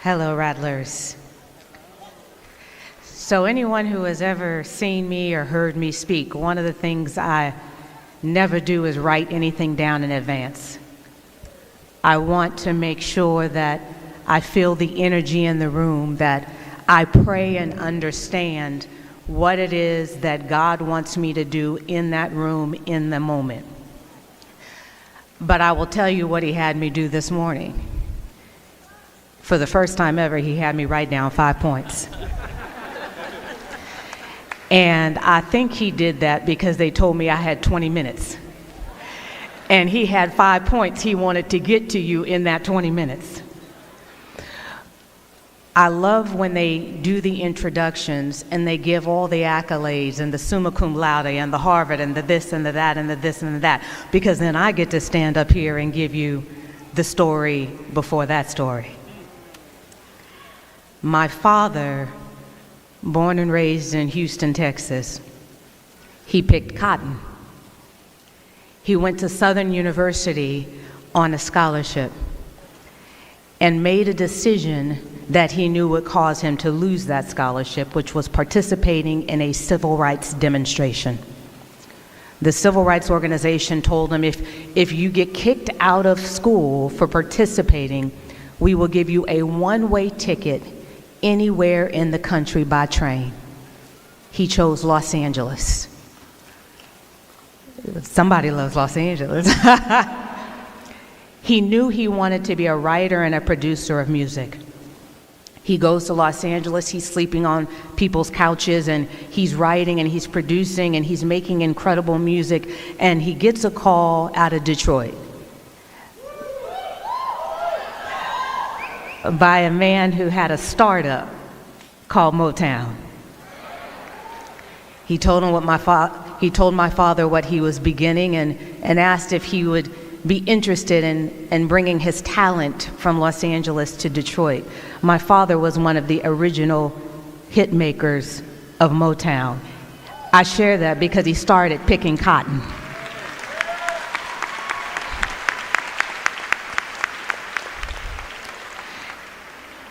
Hello, Rattlers. So anyone who has ever seen me or heard me speak, one of the things I never do is write anything down in advance. I want to make sure that I feel the energy in the room, that I pray and understand what it is that God wants me to do in that room in the moment. But I will tell you what he had me do this morning. For the first time ever, he had me write down 5 points. And I think he did that because they told me I had 20 minutes. And he had 5 points he wanted to get to you in that 20 minutes. I love when they do the introductions and they give all the accolades and the summa cum laude and the Harvard and the this and the that and the this and the that, because then I get to stand up here and give you the story before that story. My father, born and raised in Houston, Texas, he picked cotton. He went to Southern University on a scholarship and made a decision that he knew would cause him to lose that scholarship, which was participating in a civil rights demonstration. The civil rights organization told him, if you get kicked out of school for participating, we will give you a one-way ticket anywhere in the country by train. He chose Los Angeles. Somebody loves Los Angeles. He knew he wanted to be a writer and a producer of music. He goes to Los Angeles, he's sleeping on people's couches, and he's writing and he's producing and he's making incredible music, and he gets a call out of Detroit by a man who had a startup called Motown. He told my father what he was beginning and asked if he would be interested in bringing his talent from Los Angeles to Detroit. My father was one of the original hit makers of Motown. I share that because he started picking cotton.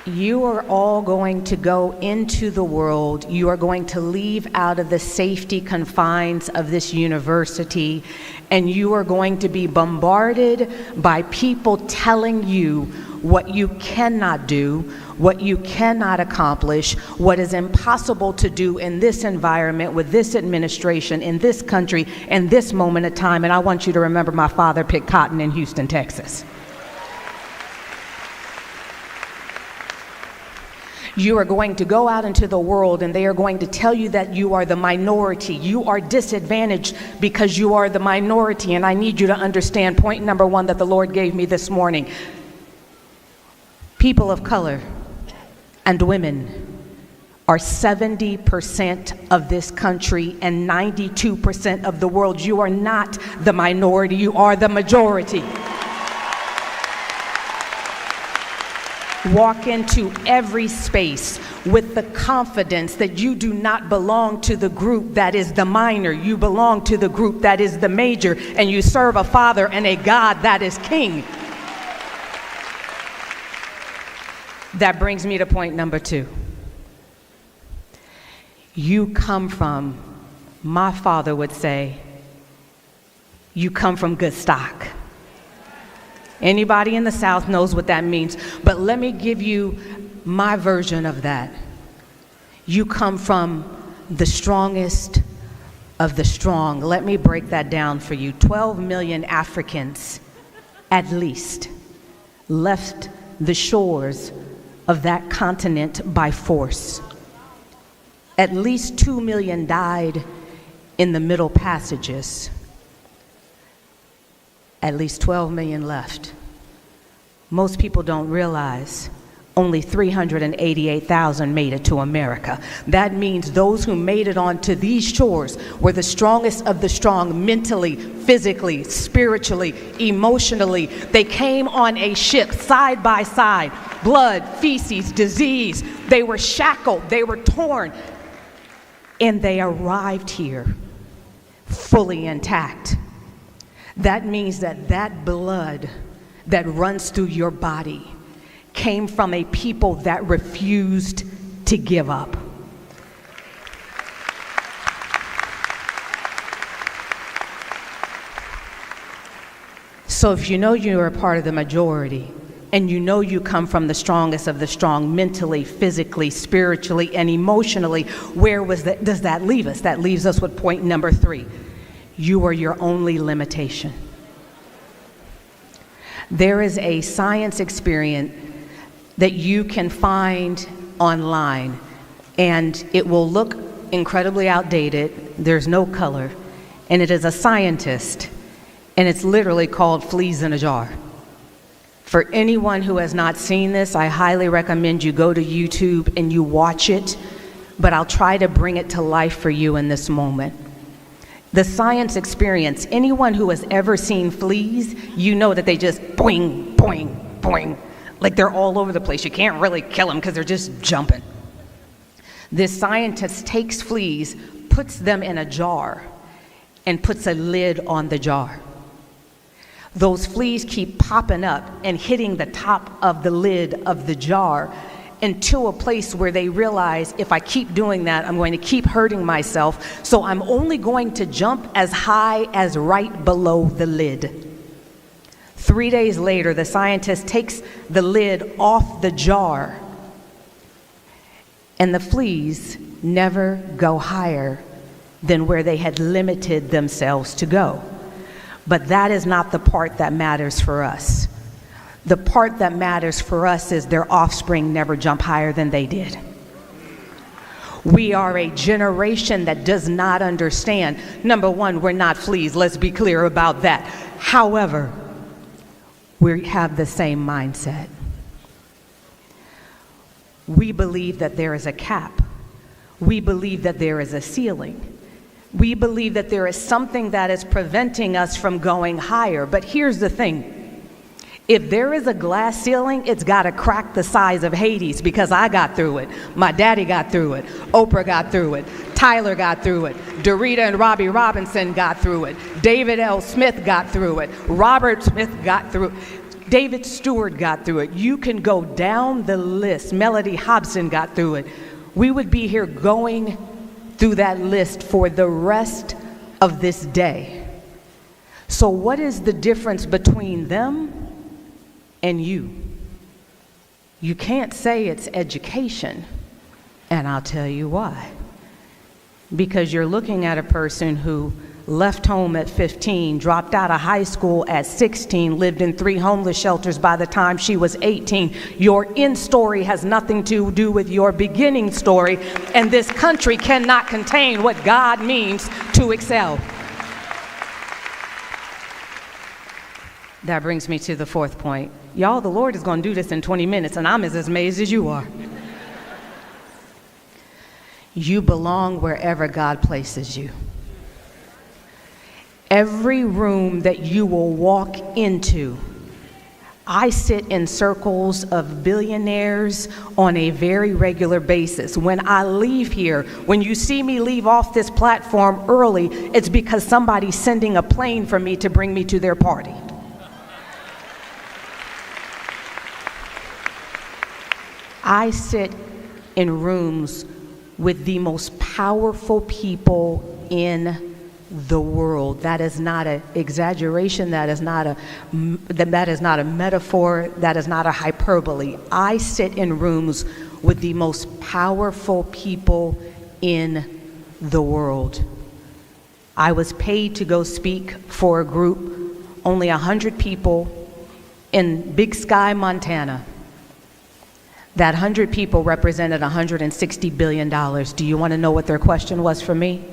You are all going to go into the world. You are going to leave out of the safety confines of this university, and you are going to be bombarded by people telling you what you cannot do, what you cannot accomplish, what is impossible to do in this environment, with this administration, in this country, in this moment of time. And I want you to remember my father picked cotton in Houston, Texas. You are going to go out into the world and they are going to tell you that you are the minority. You are disadvantaged because you are the minority. And I need you to understand point number one that the Lord gave me this morning. People of color and women are 70% of this country and 92% of the world. You are not the minority, you are the majority. Walk into every space with the confidence that you do not belong to the group that is the minor. You belong to the group that is the major, and you serve a Father and a God that is King. That brings me to point number two. You come from, my father would say, you come from good stock. Anybody in the South knows what that means, but let me give you my version of that. You come from the strongest of the strong. Let me break that down for you. 12 million Africans, at least, left the shores of that continent by force. At least 2 million died in the Middle Passages. At least 12 million left. Most people don't realize only 388,000 made it to America. That means those who made it onto these shores were the strongest of the strong, mentally, physically, spiritually, emotionally. They came on a ship side by side, blood, feces, disease. They were shackled, they were torn, and they arrived here fully intact. That means that blood that runs through your body came from a people that refused to give up. So if you know you're a part of the majority, and you know you come from the strongest of the strong, mentally, physically, spiritually, and emotionally, where does that leave us? That leaves us with point number 3. You are your only limitation. There is a science experiment that you can find online, and it will look incredibly outdated. There's no color, and it is a scientist, and it's literally called Fleas in a Jar. For anyone who has not seen this, I highly recommend you go to YouTube and you watch it, but I'll try to bring it to life for you in this moment. The science experience, anyone who has ever seen fleas, you know that they just boing, boing, boing, like they're all over the place. You can't really kill them because they're just jumping. This scientist takes fleas, puts them in a jar, and puts a lid on the jar. Those fleas keep popping up and hitting the top of the lid of the jar until a place where they realize, if I keep doing that, I'm going to keep hurting myself, so I'm only going to jump as high as right below the lid. 3 days later, the scientist takes the lid off the jar, and the fleas never go higher than where they had limited themselves to go. But that is not the part that matters for us. The part that matters for us is their offspring never jump higher than they did. We are a generation that does not understand. Number one, we're not fleas. Let's be clear about that. However, we have the same mindset. We believe that there is a cap. We believe that there is a ceiling. We believe that there is something that is preventing us from going higher. But here's the thing. If there is a glass ceiling, it's got to crack the size of Hades, because I got through it. My daddy got through it. Oprah got through it. Tyler got through it. Dorita and Robbie Robinson got through it. David L. Smith got through it. Robert Smith got through it. David Stewart got through it. You can go down the list. Melody Hobson got through it. We would be here going through that list for the rest of this day. So what is the difference between them and you? You can't say it's education, and I'll tell you why. Because you're looking at a person who left home at 15, dropped out of high school at 16, lived in 3 homeless shelters by the time she was 18. Your end story has nothing to do with your beginning story, and this country cannot contain what God means to excel. That brings me to the 4th point. Y'all, the Lord is going to do this in 20 minutes, and I'm as amazed as you are. You belong wherever God places you. Every room that you will walk into, I sit in circles of billionaires on a very regular basis. When I leave here, when you see me leave off this platform early, it's because somebody's sending a plane for me to bring me to their party. I sit in rooms with the most powerful people in the world. That is not an exaggeration. That is not a metaphor. That is not a hyperbole. I sit in rooms with the most powerful people in the world. I was paid to go speak for a group, only 100 people, in Big Sky, Montana. That 100 people represented $160 billion. Do you want to know what their question was for me?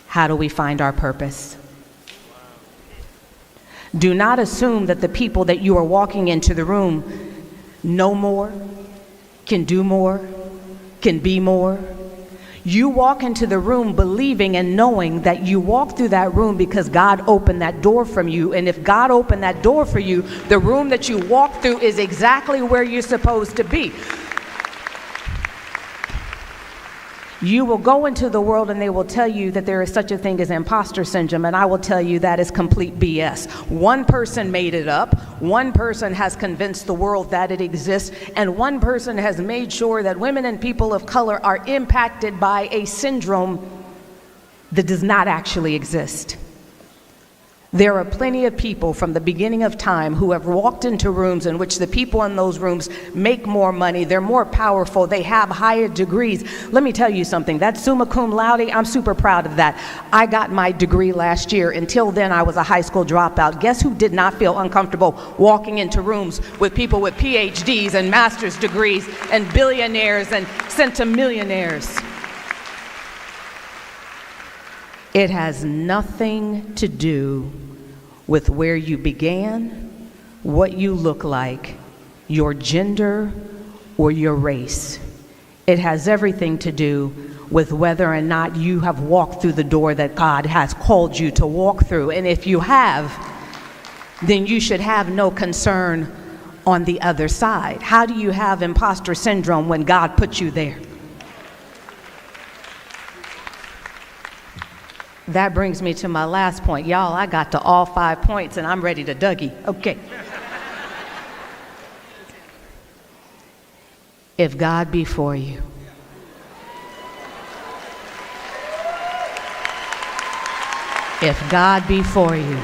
How do we find our purpose? Do not assume that the people that you are walking into the room know more, can do more, can be more. You walk into the room believing and knowing that you walk through that room because God opened that door from you. And if God opened that door for you, the room that you walk through is exactly where you're supposed to be. You will go into the world and they will tell you that there is such a thing as imposter syndrome, and I will tell you that is complete BS. One person made it up, one person has convinced the world that it exists, and one person has made sure that women and people of color are impacted by a syndrome that does not actually exist. There are plenty of people from the beginning of time who have walked into rooms in which the people in those rooms make more money, they're more powerful, they have higher degrees. Let me tell you something, that summa cum laude, I'm super proud of that. I got my degree last year. Until then, I was a high school dropout. Guess who did not feel uncomfortable walking into rooms with people with PhDs and master's degrees and billionaires and centimillionaires? It has nothing to do with where you began, what you look like, your gender, or your race. It has everything to do with whether or not you have walked through the door that God has called you to walk through. And if you have, then you should have no concern on the other side. How do you have imposter syndrome when God put you there? That brings me to my last point. Y'all, I got to all 5 points and I'm ready to Dougie. Okay. If God be for you, if God be for you,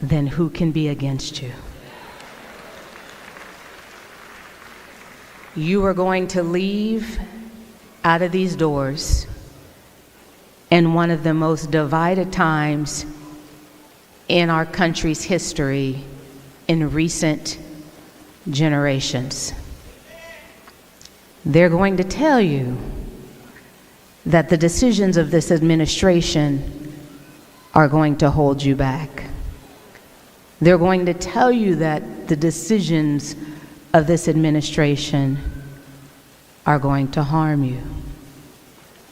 then who can be against you? You are going to leave out of these doors in one of the most divided times in our country's history in recent generations. They're going to tell you that the decisions of this administration are going to hold you back. They're going to tell you that the decisions of this administration are going to harm you.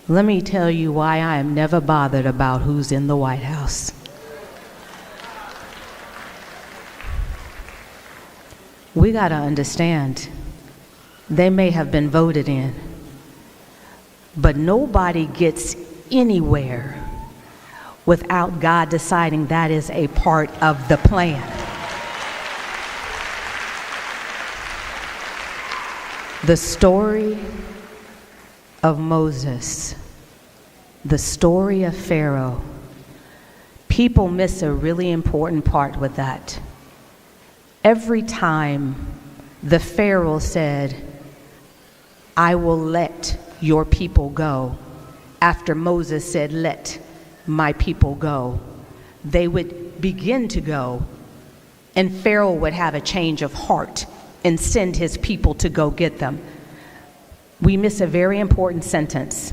Let me tell you why I am never bothered about who's in the White House. We got to understand, they may have been voted in, but nobody gets anywhere without God deciding that is a part of the plan. The story of Moses, the story of Pharaoh, people miss a really important part with that. Every time the Pharaoh said, I will let your people go, after Moses said, let my people go, they would begin to go, and Pharaoh would have a change of heart and send his people to go get them. We miss a very important sentence.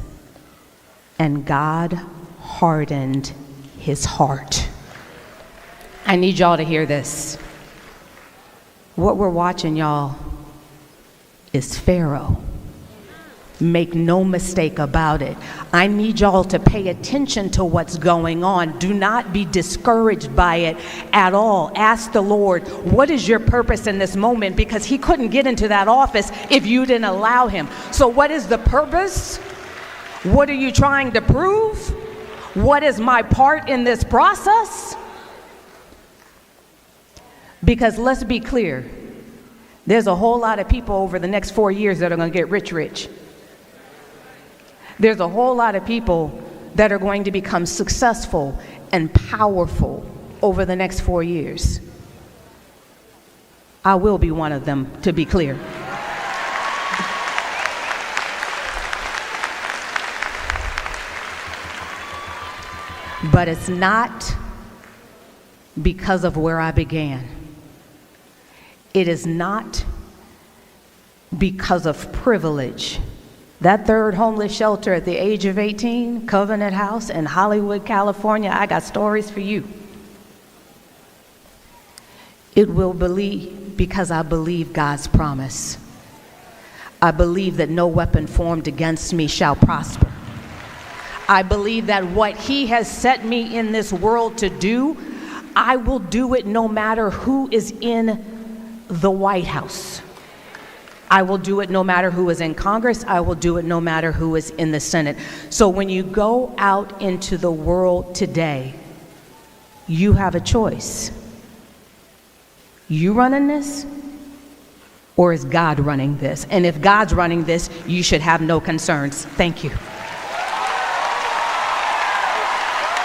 And God hardened his heart. I need y'all to hear this. What we're watching, y'all, is Pharaoh. Make no mistake about it. I need y'all to pay attention to what's going on. Do not be discouraged by it at all. Ask the Lord, what is your purpose in this moment? Because he couldn't get into that office if you didn't allow him. So what is the purpose? What are you trying to prove? What is my part in this process? Because let's be clear, there's a whole lot of people over the next 4 years that are going to get rich. There's a whole lot of people that are going to become successful and powerful over the next 4 years. I will be one of them, to be clear. But it's not because of where I began. It is not because of privilege. That third homeless shelter at the age of 18, Covenant House in Hollywood, California, I got stories for you. It will believe because I believe God's promise. I believe that no weapon formed against me shall prosper. I believe that what he has set me in this world to do, I will do it no matter who is in the White House. I will do it no matter who is in Congress. I will do it no matter who is in the Senate. So when you go out into the world today, you have a choice. You running this, or is God running this? And if God's running this, you should have no concerns. Thank you.